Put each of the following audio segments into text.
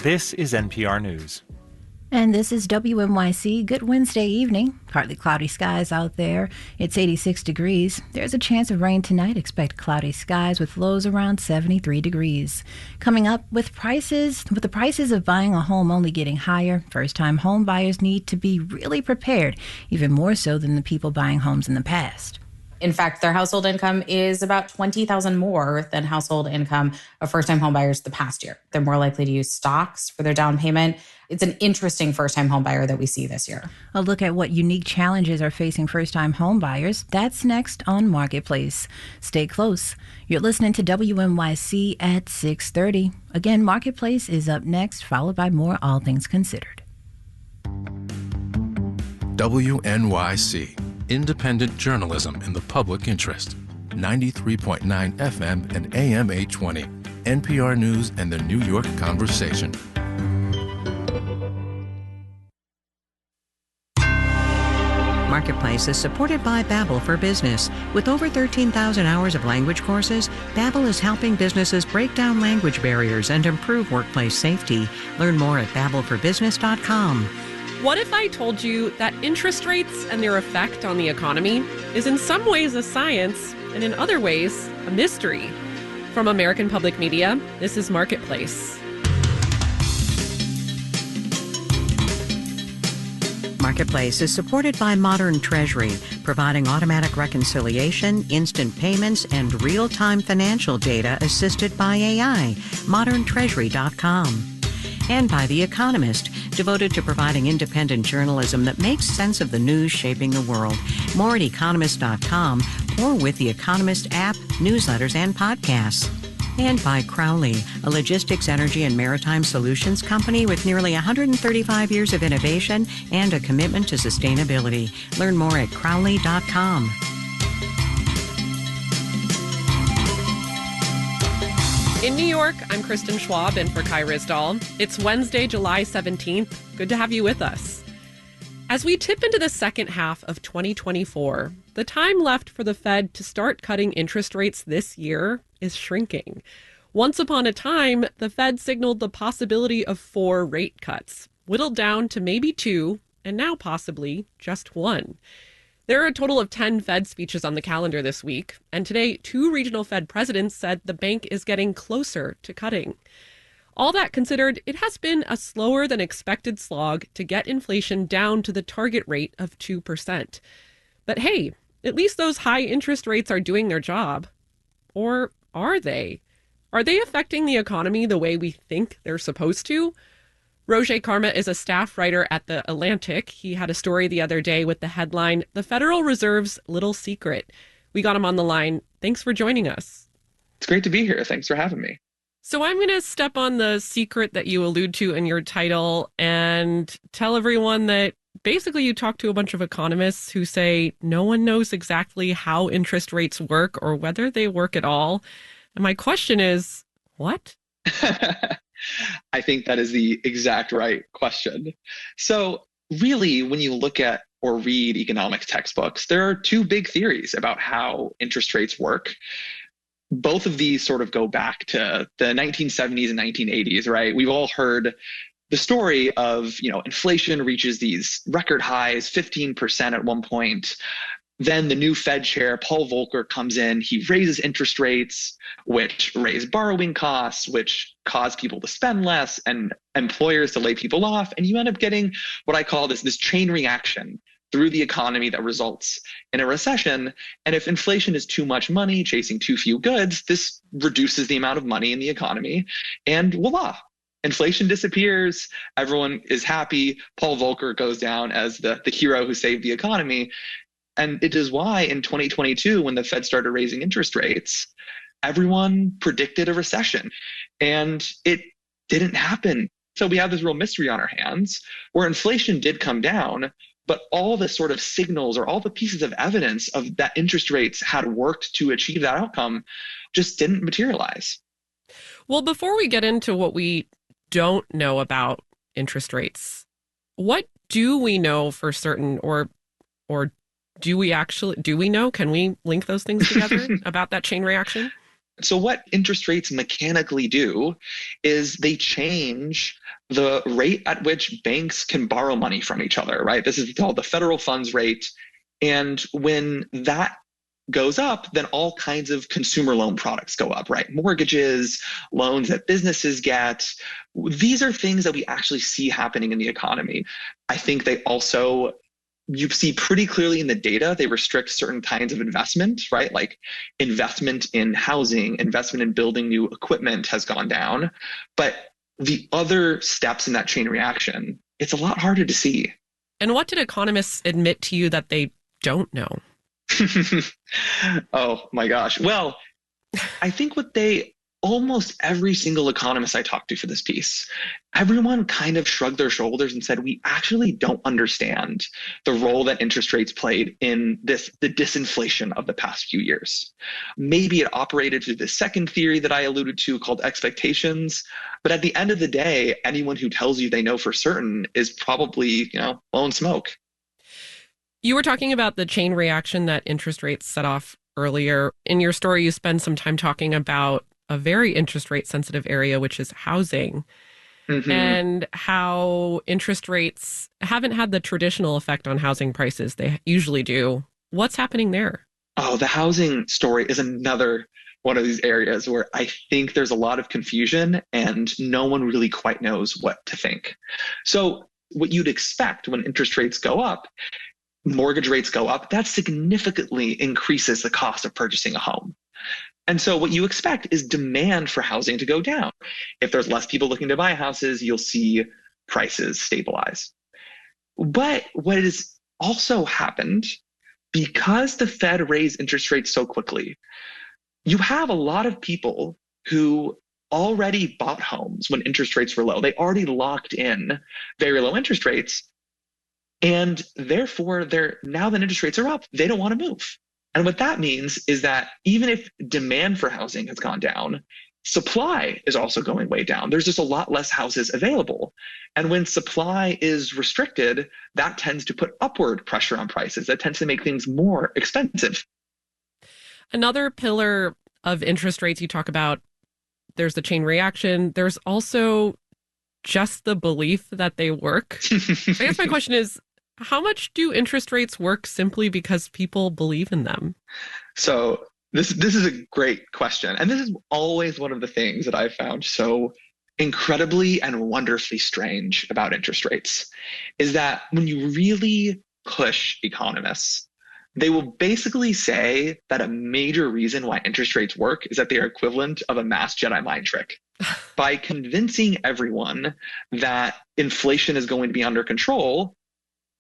This is NPR News. And this is WNYC. Good Wednesday evening. Partly cloudy skies out there. It's 86 degrees. There's a chance of rain tonight. Expect cloudy skies with lows around 73 degrees. Coming up, with the prices of buying a home only getting higher, first-time home buyers need to be really prepared, even more so than the people buying homes in the past. In fact, their household income is about $20,000 more than household income of first-time homebuyers the past year. They're more likely to use stocks for their down payment. It's an interesting first-time homebuyer that we see this year. A look at what unique challenges are facing first-time homebuyers. That's next on Marketplace. Stay close. You're listening to WNYC at 6:30. Again, Marketplace is up next, followed by more All Things Considered. WNYC. Independent journalism in the public interest. 93.9 FM and AM 820. NPR News and the New York Conversation. Marketplace is supported by Babbel for Business. With over 13,000 hours of language courses, Babbel is helping businesses break down language barriers and improve workplace safety. Learn more at babbelforbusiness.com. What if I told you that interest rates and their effect on the economy is in some ways a science and in other ways a mystery? From American Public Media, this is Marketplace. Marketplace is supported by Modern Treasury, providing automatic reconciliation, instant payments, and real-time financial data assisted by AI. ModernTreasury.com. And by The Economist, devoted to providing independent journalism that makes sense of the news shaping the world. More at economist.com or with The Economist app, newsletters, and podcasts. And by Crowley, a logistics, energy, and maritime solutions company with nearly 135 years of innovation and a commitment to sustainability. Learn more at crowley.com. In New York, I'm Kristen Schwab in for Kai Ryssdal. It's Wednesday, July 17th. Good to have you with us. As we tip into the second half of 2024, the time left for the Fed to start cutting interest rates this year is shrinking. Once upon a time, the Fed signaled the possibility of 4 rate cuts, whittled down to maybe 2, and now possibly just 1. There are a total of 10 Fed speeches on the calendar this week, and today 2 regional Fed presidents said the bank is getting closer to cutting. All that considered, it has been a slower than expected slog to get inflation down to the target rate of 2%. But hey, at least those high interest rates are doing their job. Or are they? Are they affecting the economy the way we think they're supposed to? Roger Karma is a staff writer at The Atlantic. He had a story the other day with the headline, "The Federal Reserve's Little Secret." We got him on the line. Thanks for joining us. It's great to be here. Thanks for having me. So I'm going to step on the secret that you allude to in your title and tell everyone that basically you talk to a bunch of economists who say no one knows exactly how interest rates work or whether they work at all. And my question is, what? I think that is the exact right question. So really, when you look at or read economics textbooks, there are 2 big theories about how interest rates work. Both of these sort of go back to the 1970s and 1980s, right? We've all heard the story of, inflation reaches these record highs, 15% at one point. Then the new Fed chair, Paul Volcker, comes in. He raises interest rates, which raise borrowing costs, which cause people to spend less and employers to lay people off. And you end up getting what I call this chain reaction through the economy that results in a recession. And if inflation is too much money chasing too few goods, this reduces the amount of money in the economy. And voila, inflation disappears. Everyone is happy. Paul Volcker goes down as the hero who saved the economy. And it is why in 2022, when the Fed started raising interest rates, everyone predicted a recession. And it didn't happen. So we have this real mystery on our hands where inflation did come down, but all the sort of signals or all the pieces of evidence of that interest rates had worked to achieve that outcome just didn't materialize. Well, before we get into what we don't know about interest rates, what do we know for certain, or do we know? Can we link those things together about that chain reaction? So what interest rates mechanically do is they change the rate at which banks can borrow money from each other, right? This is called the federal funds rate. And when that goes up, then all kinds of consumer loan products go up, right? Mortgages, loans that businesses get. These are things that we actually see happening in the economy. I think they also, you see pretty clearly in the data, they restrict certain kinds of investment, right? Like investment in housing, investment in building new equipment has gone down. But the other steps in that chain reaction, it's a lot harder to see. And what did economists admit to you that they don't know? Oh my gosh. Well, I think almost every single economist I talked to for this piece, everyone kind of shrugged their shoulders and said, we actually don't understand the role that interest rates played in the disinflation of the past few years. Maybe it operated through the second theory that I alluded to called expectations. But at the end of the day, anyone who tells you they know for certain is probably, blowing smoke. You were talking about the chain reaction that interest rates set off earlier. In your story, you spend some time talking about a very interest rate sensitive area, which is housing, and how interest rates haven't had the traditional effect on housing prices they usually do. What's happening there? Oh, the housing story is another one of these areas where I think there's a lot of confusion and no one really quite knows what to think. So what you'd expect when interest rates go up, mortgage rates go up, that significantly increases the cost of purchasing a home. And so what you expect is demand for housing to go down. If there's less people looking to buy houses, you'll see prices stabilize. But what has also happened, because the Fed raised interest rates so quickly, you have a lot of people who already bought homes when interest rates were low. They already locked in very low interest rates. And therefore, now that interest rates are up, they don't want to move. And what that means is that even if demand for housing has gone down, supply is also going way down. There's just a lot less houses available. And when supply is restricted, that tends to put upward pressure on prices. That tends to make things more expensive. Another pillar of interest rates you talk about, there's the chain reaction. There's also just the belief that they work. I guess my question is, how much do interest rates work simply because people believe in them? So this is a great question. And this is always one of the things that I've found so incredibly and wonderfully strange about interest rates, is that when you really push economists, they will basically say that a major reason why interest rates work is that they are equivalent of a mass Jedi mind trick. By convincing everyone that inflation is going to be under control,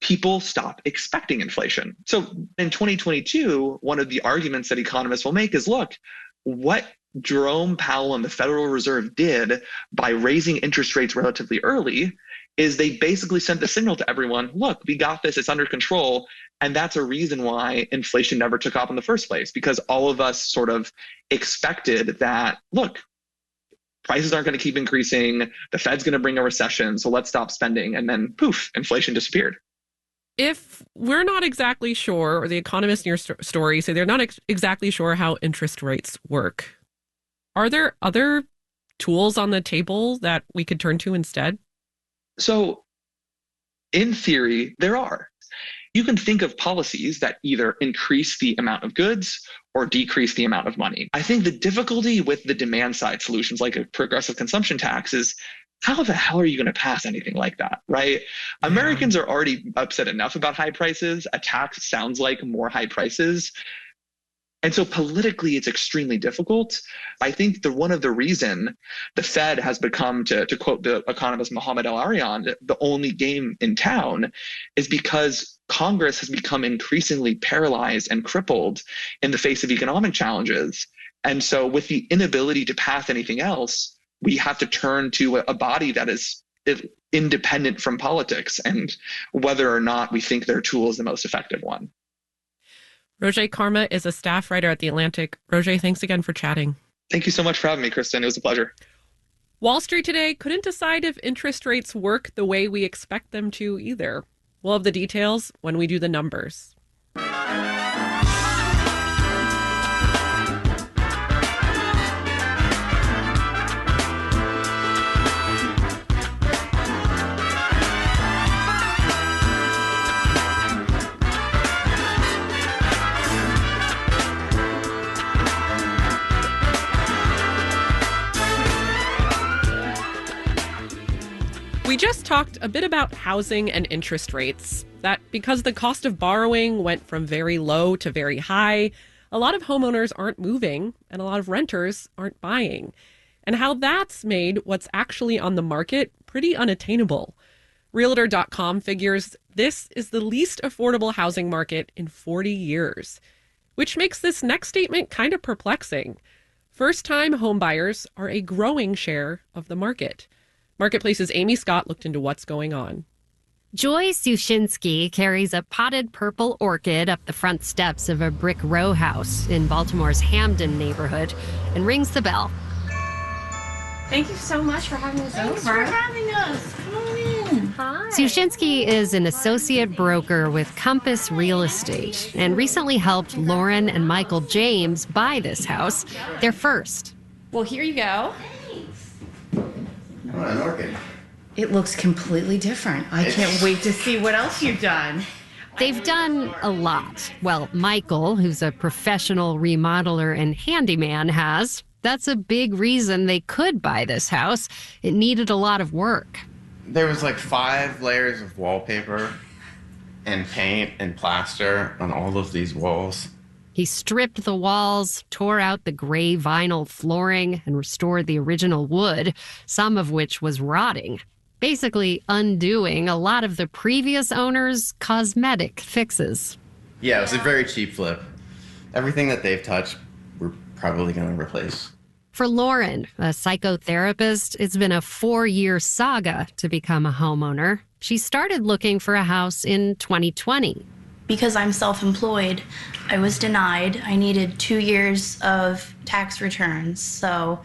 people stop expecting inflation. So in 2022, one of the arguments that economists will make is, look, what Jerome Powell and the Federal Reserve did by raising interest rates relatively early is they basically sent the signal to everyone, look, we got this, it's under control. And that's a reason why inflation never took off in the first place, because all of us sort of expected that, look, prices aren't going to keep increasing, the Fed's going to bring a recession, so let's stop spending. And then poof, inflation disappeared. If we're not exactly sure, or the economists in your story say they're not exactly sure how interest rates work, are there other tools on the table that we could turn to instead? So in theory, there are. You can think of policies that either increase the amount of goods or decrease the amount of money. I think the difficulty with the demand side solutions like a progressive consumption tax is, how the hell are you going to pass anything like that, right? Yeah. Americans are already upset enough about high prices. A tax sounds like more high prices. And so politically, it's extremely difficult. I think one of the reason the Fed has become, to quote the economist Mohamed El-Erian, the only game in town, is because Congress has become increasingly paralyzed and crippled in the face of economic challenges. And so with the inability to pass anything else, we have to turn to a body that is independent from politics and whether or not we think their tool is the most effective one. Roger Karma is a staff writer at The Atlantic. Roger, thanks again for chatting. Thank you so much for having me, Kristen. It was a pleasure. Wall Street today couldn't decide if interest rates work the way we expect them to either. We'll have the details when we do the numbers. talked a bit about housing and interest rates. That because the cost of borrowing went from very low to very high, a lot of homeowners aren't moving and a lot of renters aren't buying. And how that's made what's actually on the market pretty unattainable. Realtor.com figures this is the least affordable housing market in 40 years, which makes this next statement kind of perplexing. First-time homebuyers are a growing share of the market. Marketplace's Amy Scott looked into what's going on. Joy Sushinsky carries a potted purple orchid up the front steps of a brick row house in Baltimore's Hamden neighborhood and rings the bell. Thank you so much for having us over. Thanks for having us. Come on in. Hi. Sushinsky is an associate broker with Compass Real Estate and recently helped Lauren and Michael James buy this house, their first. Well, here you go. Oh, an orchid. It looks completely different. I can't wait to see what else you've done. They've done a lot. Well, Michael, who's a professional remodeler and handyman, has. That's a big reason they could buy this house. It needed a lot of work. There was like 5 layers of wallpaper and paint and plaster on all of these walls. He stripped the walls, tore out the gray vinyl flooring, and restored the original wood, some of which was rotting, basically undoing a lot of the previous owner's cosmetic fixes. Yeah, it was a very cheap flip. Everything that they've touched, we're probably going to replace. For Lauren, a psychotherapist, it's been a 4-year saga to become a homeowner. She started looking for a house in 2020. Because I'm self-employed, I was denied. I needed 2 years of tax returns, so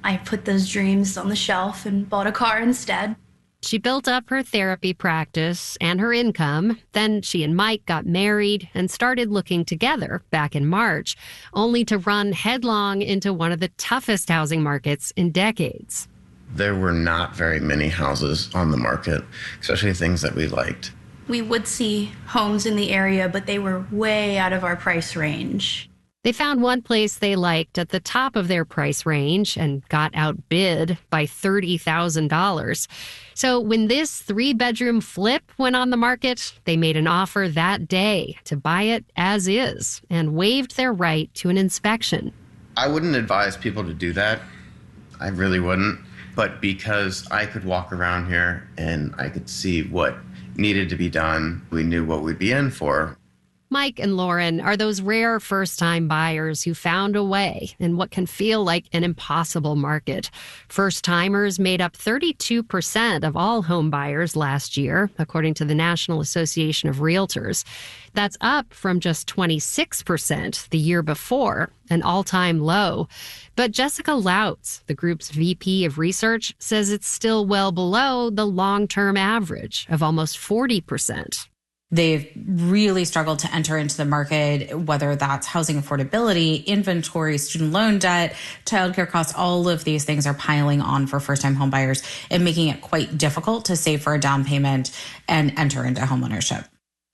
I put those dreams on the shelf and bought a car instead. She built up her therapy practice and her income. Then she and Mike got married and started looking together back in March, only to run headlong into one of the toughest housing markets in decades. There were not very many houses on the market, especially things that we liked. We would see homes in the area, but they were way out of our price range. They found one place they liked at the top of their price range and got outbid by $30,000. So when this 3-bedroom flip went on the market, they made an offer that day to buy it as is and waived their right to an inspection. I wouldn't advise people to do that. I really wouldn't. But because I could walk around here and I could see what needed to be done, we knew what we'd be in for. Mike and Lauren are those rare first-time buyers who found a way in what can feel like an impossible market. First-timers made up 32% of all home buyers last year, according to the National Association of Realtors. That's up from just 26% the year before, an all-time low. But Jessica Lautz, the group's VP of research, says it's still well below the long-term average of almost 40%. They've really struggled to enter into the market, whether that's housing affordability, inventory, student loan debt, childcare costs. All of these things are piling on for first-time home buyers and making it quite difficult to save for a down payment and enter into homeownership.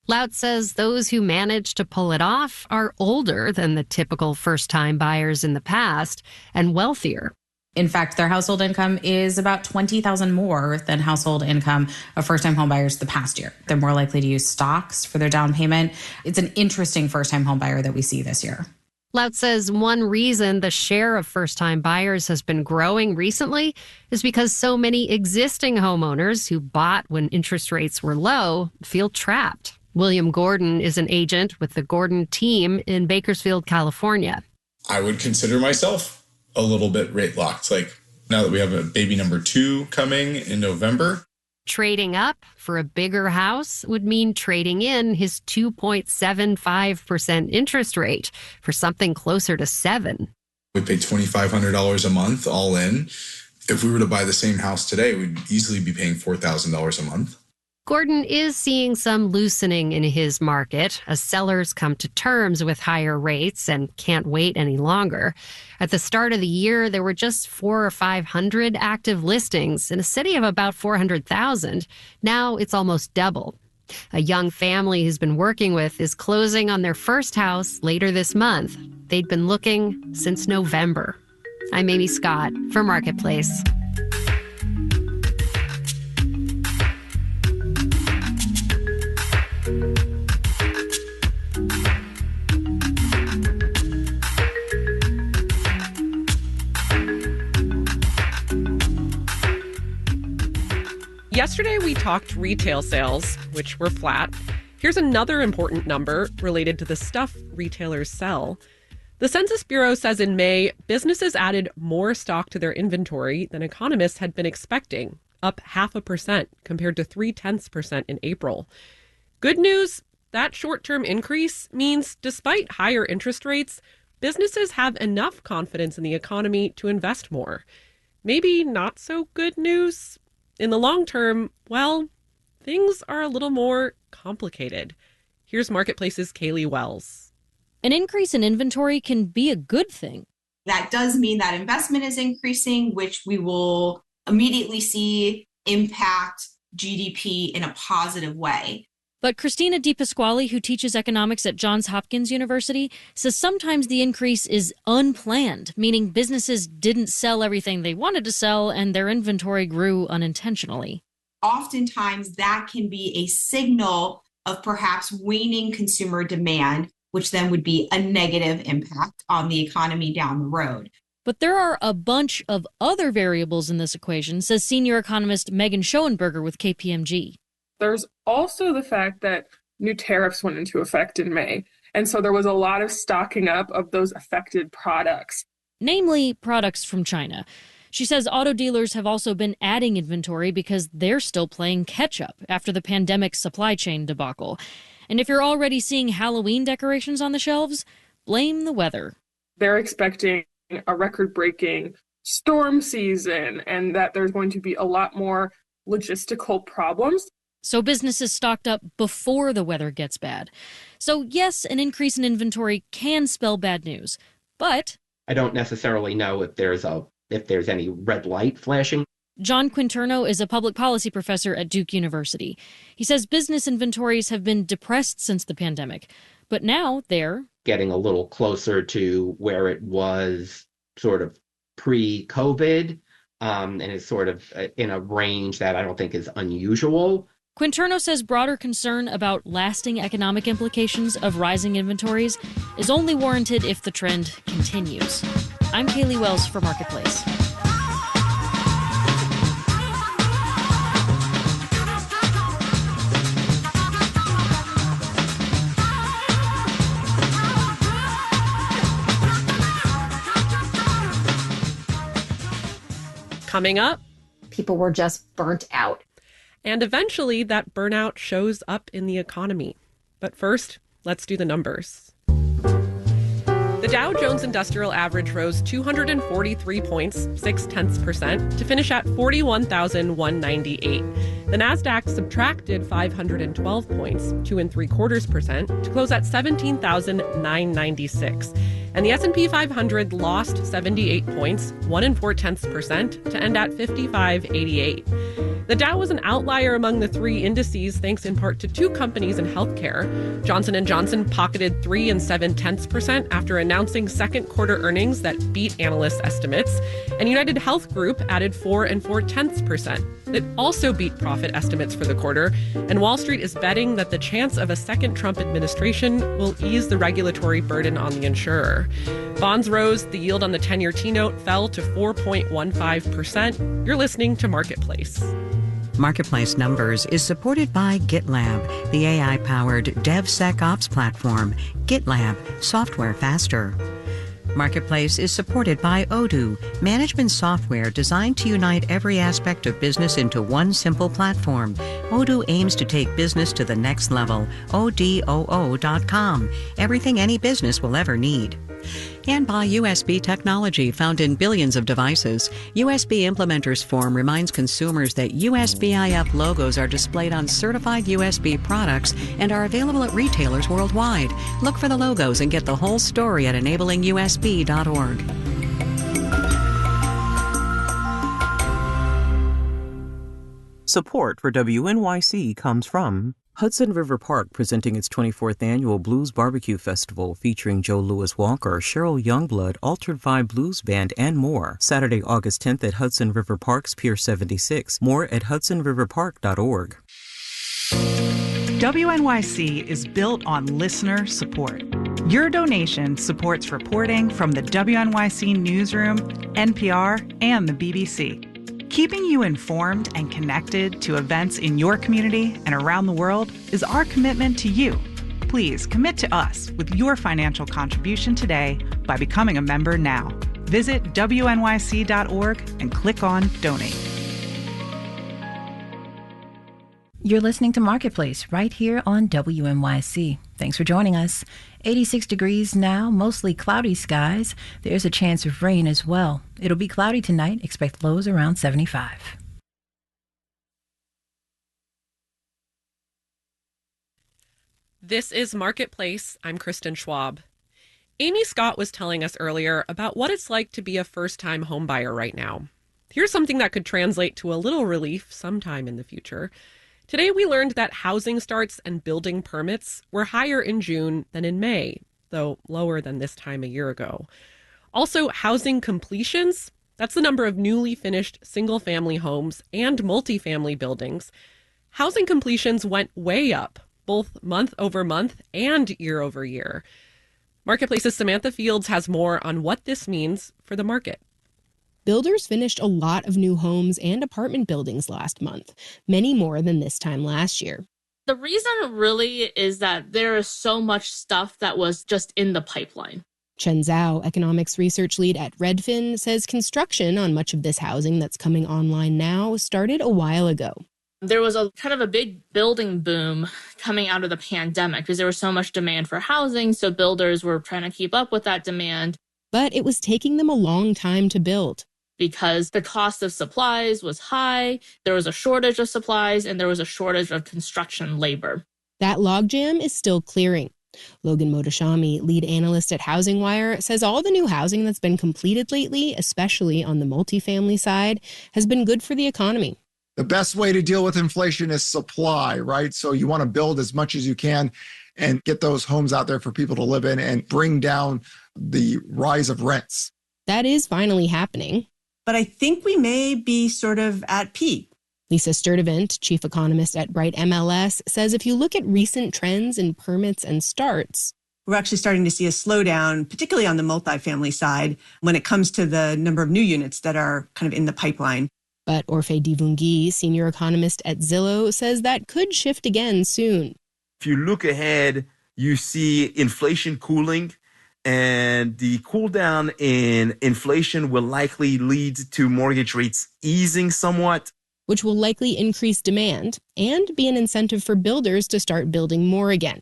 Lautz says those who manage to pull it off are older than the typical first-time buyers in the past and wealthier. In fact, their household income is about $20,000 more than household income of first-time homebuyers the past year. They're more likely to use stocks for their down payment. It's an interesting first-time homebuyer that we see this year. Lautz says one reason the share of first-time buyers has been growing recently is because so many existing homeowners who bought when interest rates were low feel trapped. William Gordon is an agent with the Gordon team in Bakersfield, California. I would consider myself a little bit rate locked. Like now that we have a baby number 2 coming in November. Trading up for a bigger house would mean trading in his 2.75% interest rate for something closer to 7%. We pay $2,500 a month all in. If we were to buy the same house today, we'd easily be paying $4,000 a month. Gordon is seeing some loosening in his market as sellers come to terms with higher rates and can't wait any longer. At the start of the year, there were just 400 or 500 active listings in a city of about 400,000. Now it's almost double. A young family he's been working with is closing on their first house later this month. They'd been looking since November. I'm Amy Scott for Marketplace. Yesterday, we talked retail sales, which were flat. Here's another important number related to the stuff retailers sell. The Census Bureau says in May, businesses added more stock to their inventory than economists had been expecting, up 0.5% compared to 0.3% in April. Good news, that short-term increase means despite higher interest rates, businesses have enough confidence in the economy to invest more. Maybe not so good news. In the long term, well, things are a little more complicated. Here's Marketplace's Kaylee Wells. An increase in inventory can be a good thing. That does mean that investment is increasing, which we will immediately see impact GDP in a positive way. But Christina DiPasquale, who teaches economics at Johns Hopkins University, says sometimes the increase is unplanned, meaning businesses didn't sell everything they wanted to sell and their inventory grew unintentionally. Oftentimes, that can be a signal of perhaps waning consumer demand, which then would be a negative impact on the economy down the road. But there are a bunch of other variables in this equation, says senior economist Megan Schoenberger with KPMG. There's also the fact that new tariffs went into effect in May, and so there was a lot of stocking up of those affected products. Namely, products from China. She says auto dealers have also been adding inventory because they're still playing catch-up after the pandemic supply chain debacle. And if you're already seeing Halloween decorations on the shelves, blame the weather. They're expecting a record-breaking storm season and that there's going to be a lot more logistical problems. So businesses stocked up before the weather gets bad. So yes, an increase in inventory can spell bad news, but I don't necessarily know if there's any red light flashing. John Quinterno is a public policy professor at Duke University. He says business inventories have been depressed since the pandemic, but now they're getting a little closer to where it was sort of pre-COVID, and is sort of in a range that I don't think is unusual. Quinterno says broader concern about lasting economic implications of rising inventories is only warranted if the trend continues. I'm Kaylee Wells for Marketplace. Coming up, people were just burnt out. And eventually that burnout shows up in the economy. But first, let's do the numbers. The Dow Jones Industrial Average rose 243 points, 0.6%, to finish at 41,198. The Nasdaq subtracted 512 points, 2.75%, to close at 17,996. And the S&P 500 lost 78 points, 1.4%, to end at 5588. The Dow was an outlier among the three indices thanks in part to two companies in healthcare. Johnson & Johnson pocketed 3.7% after announcing second quarter earnings that beat analyst estimates, and United Health Group added 4.4%. It also beat profit estimates for the quarter, and Wall Street is betting that the chance of a second Trump administration will ease the regulatory burden on the insurer. Bonds rose, the yield on the 10-year T-note fell to 4.15%. You're listening to Marketplace. Marketplace Numbers is supported by GitLab, the AI-powered DevSecOps platform. GitLab, software faster. Marketplace is supported by Odoo, management software designed to unite every aspect of business into one simple platform. Odoo aims to take business to the next level. ODOO.com. Everything any business will ever need. And by USB technology found in billions of devices. USB Implementers Forum reminds consumers that USB-IF logos are displayed on certified USB products and are available at retailers worldwide. Look for the logos and get the whole story at enablingus.org. Support for WNYC comes from Hudson River Park, presenting its 24th annual Blues Barbecue Festival featuring Joe Louis Walker, Cheryl Youngblood, Altered Vibe Blues Band, and more. Saturday, August 10th at Hudson River Park's Pier 76. More at hudsonriverpark.org. WNYC is built on listener support. Your donation supports reporting from the WNYC Newsroom, NPR, and the BBC. Keeping you informed and connected to events in your community and around the world is our commitment to you. Please commit to us with your financial contribution today by becoming a member now. Visit WNYC.org and click on Donate. You're listening to Marketplace right here on WNYC. Thanks for joining us. 86 degrees now, mostly cloudy skies. There's a chance of rain as well. It'll be cloudy tonight. Expect lows around 75. This is Marketplace. I'm Kristen Schwab. Amy Scott was telling us earlier about what it's like to be a first-time homebuyer right now. Here's something that could translate to a little relief sometime in the future. Today, we learned that housing starts and building permits were higher in June than in May, though lower than this time a year ago. Also, housing completions, that's the number of newly finished single-family homes and multifamily buildings. Housing completions went way up, both month over month and year over year. Marketplace's Samantha Fields has more on what this means for the market. Builders finished a lot of new homes and apartment buildings last month, many more than this time last year. The reason really is that there is so much stuff that was just in the pipeline. Chen Zhao, economics research lead at Redfin, says construction on much of this housing that's coming online now started a while ago. There was a kind of a big building boom coming out of the pandemic because there was so much demand for housing, so builders were trying to keep up with that demand. But it was taking them a long time to build. Because the cost of supplies was high, there was a shortage of supplies, and there was a shortage of construction labor. That logjam is still clearing. Logan Mohtashami, lead analyst at Housing Wire, says all the new housing that's been completed lately, especially on the multifamily side, has been good for the economy. The best way to deal with inflation is supply, right? So you want to build as much as you can and get those homes out there for people to live in and bring down the rise of rents. That is finally happening. But I think we may be sort of at peak. Lisa Sturdivant, chief economist at Bright MLS, says if you look at recent trends in permits and starts, we're actually starting to see a slowdown, particularly on the multifamily side, when it comes to the number of new units that are kind of in the pipeline. But Orphe Divounguy, senior economist at Zillow, says that could shift again soon. If you look ahead, you see inflation cooling. And the cool down in inflation will likely lead to mortgage rates easing somewhat, which will likely increase demand and be an incentive for builders to start building more again.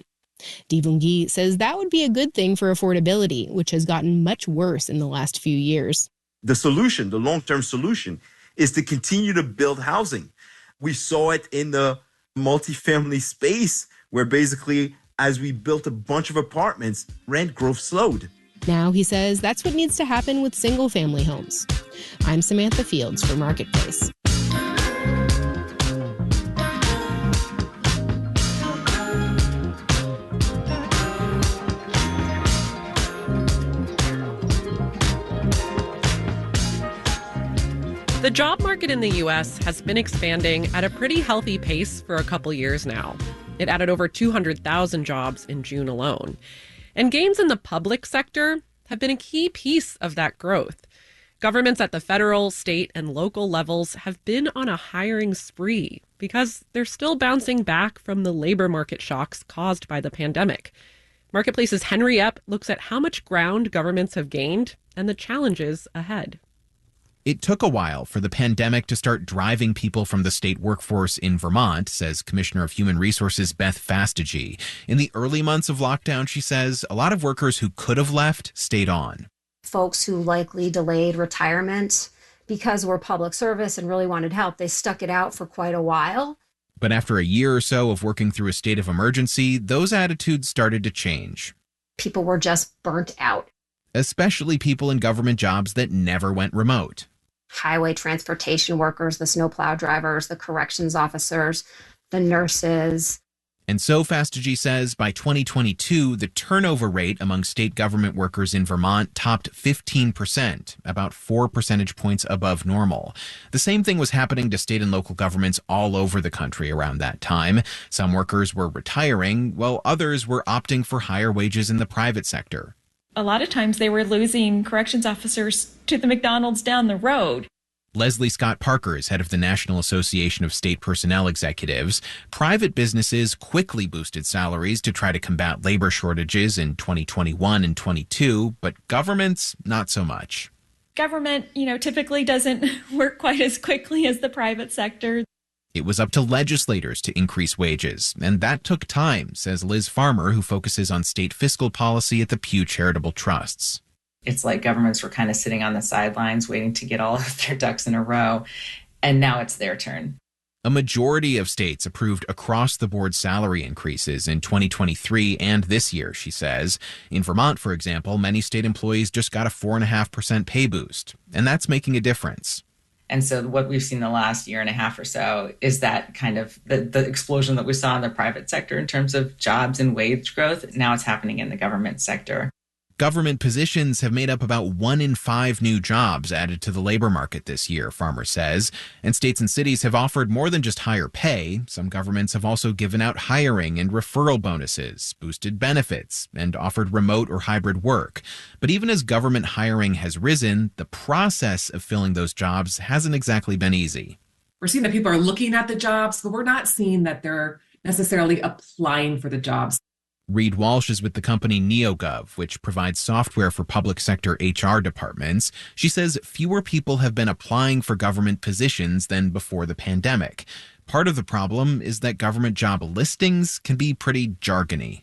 Divounguy says that would be a good thing for affordability, which has gotten much worse in the last few years. The solution, the long-term solution, is to continue to build housing. We saw it in the multifamily space where basically as we built a bunch of apartments, rent growth slowed. Now, he says, that's what needs to happen with single-family homes. I'm Samantha Fields for Marketplace. The job market in the U.S. has been expanding at a pretty healthy pace for a couple years now. It added over 200,000 jobs in June alone. And gains in the public sector have been a key piece of that growth. Governments at the federal, state, and local levels have been on a hiring spree because they're still bouncing back from the labor market shocks caused by the pandemic. Marketplace's Henry Epp looks at how much ground governments have gained and the challenges ahead. It took a while for the pandemic to start driving people from the state workforce in Vermont, says Commissioner of Human Resources Beth Fastigee. In the early months of lockdown, she says, a lot of workers who could have left stayed on. Folks who likely delayed retirement because we're public service and really wanted help, they stuck it out for quite a while. But after a year or so of working through a state of emergency, those attitudes started to change. People were just burnt out. Especially people in government jobs that never went remote. Highway transportation workers, the snowplow drivers, the corrections officers, the nurses. And so, Fastogy says, by 2022, the turnover rate among state government workers in Vermont topped 15%, about 4 percentage points above normal. The same thing was happening to state and local governments all over the country around that time. Some workers were retiring, while others were opting for higher wages in the private sector. A lot of times they were losing corrections officers to the McDonald's down the road. Leslie Scott Parker is head of the National Association of State Personnel Executives. Private businesses quickly boosted salaries to try to combat labor shortages in 2021 and 22, but governments, not so much. Government, typically doesn't work quite as quickly as the private sector. It was up to legislators to increase wages, and that took time, says Liz Farmer, who focuses on state fiscal policy at the Pew Charitable Trusts. It's like governments were kind of sitting on the sidelines waiting to get all of their ducks in a row, and now it's their turn. A majority of states approved across-the-board salary increases in 2023 and this year, she says. In Vermont, for example, many state employees just got a 4.5% pay boost, and that's making a difference. And so what we've seen the last year and a half or so is that kind of the explosion that we saw in the private sector in terms of jobs and wage growth. Now it's happening in the government sector. Government positions have made up about 1 in 5 new jobs added to the labor market this year, Farmer says. And states and cities have offered more than just higher pay. Some governments have also given out hiring and referral bonuses, boosted benefits, and offered remote or hybrid work. But even as government hiring has risen, the process of filling those jobs hasn't exactly been easy. We're seeing that people are looking at the jobs, but we're not seeing that they're necessarily applying for the jobs. Reed Walsh is with the company NeoGov, which provides software for public sector HR departments. She says fewer people have been applying for government positions than before the pandemic. Part of the problem is that government job listings can be pretty jargony.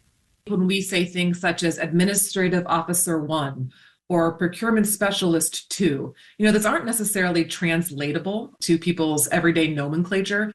When we say things such as Administrative Officer 1 or Procurement Specialist 2, those aren't necessarily translatable to people's everyday nomenclature.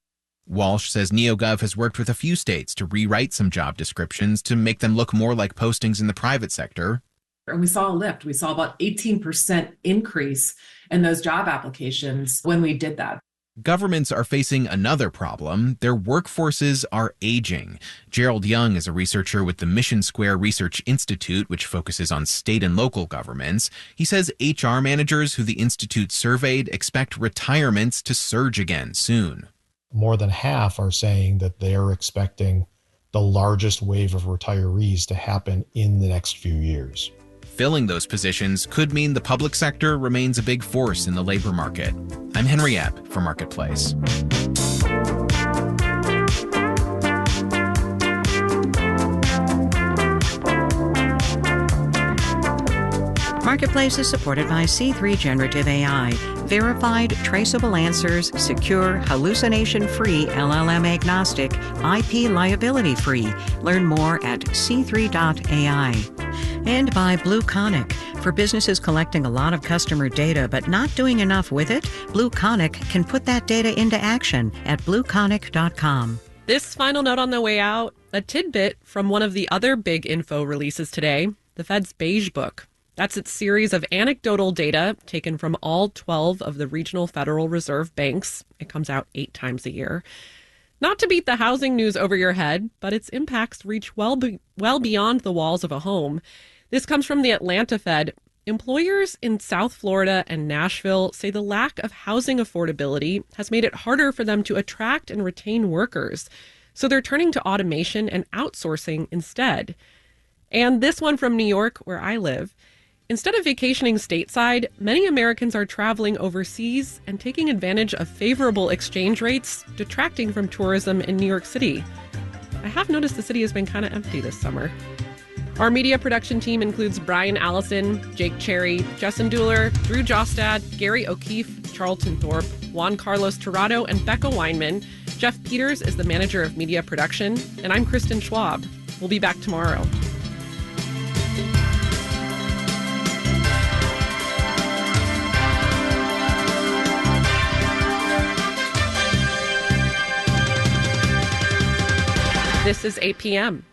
Walsh says NeoGov has worked with a few states to rewrite some job descriptions to make them look more like postings in the private sector. And we saw a lift. We saw about 18% increase in those job applications when we did that. Governments are facing another problem. Their workforces are aging. Gerald Young is a researcher with the Mission Square Research Institute, which focuses on state and local governments. He says HR managers who the institute surveyed expect retirements to surge again soon. More than half are saying that they're expecting the largest wave of retirees to happen in the next few years. Filling those positions could mean the public sector remains a big force in the labor market. I'm Henry Epp for Marketplace. Marketplace is supported by C3 Generative AI. Verified, traceable answers, secure, hallucination-free, LLM-agnostic, IP liability-free. Learn more at c3.ai. And by BlueConic. For businesses collecting a lot of customer data but not doing enough with it, BlueConic can put that data into action at blueconic.com. This final note on the way out, a tidbit from one of the other big info releases today, the Fed's Beige Book. That's its series of anecdotal data taken from all 12 of the regional Federal Reserve banks. It comes out 8 times a year. Not to beat the housing news over your head, but its impacts reach well beyond the walls of a home. This comes from the Atlanta Fed. Employers in South Florida and Nashville say the lack of housing affordability has made it harder for them to attract and retain workers. So they're turning to automation and outsourcing instead. And this one from New York, where I live. Instead of vacationing stateside, many Americans are traveling overseas and taking advantage of favorable exchange rates, detracting from tourism in New York City. I have noticed the city has been kind of empty this summer. Our media production team includes Brian Allison, Jake Cherry, Justin Dueller, Drew Jostad, Gary O'Keefe, Charlton Thorpe, Juan Carlos Tirado, and Becca Weinman. Jeff Peters is the manager of media production, and I'm Kristen Schwab. We'll be back tomorrow. This is 8 p.m.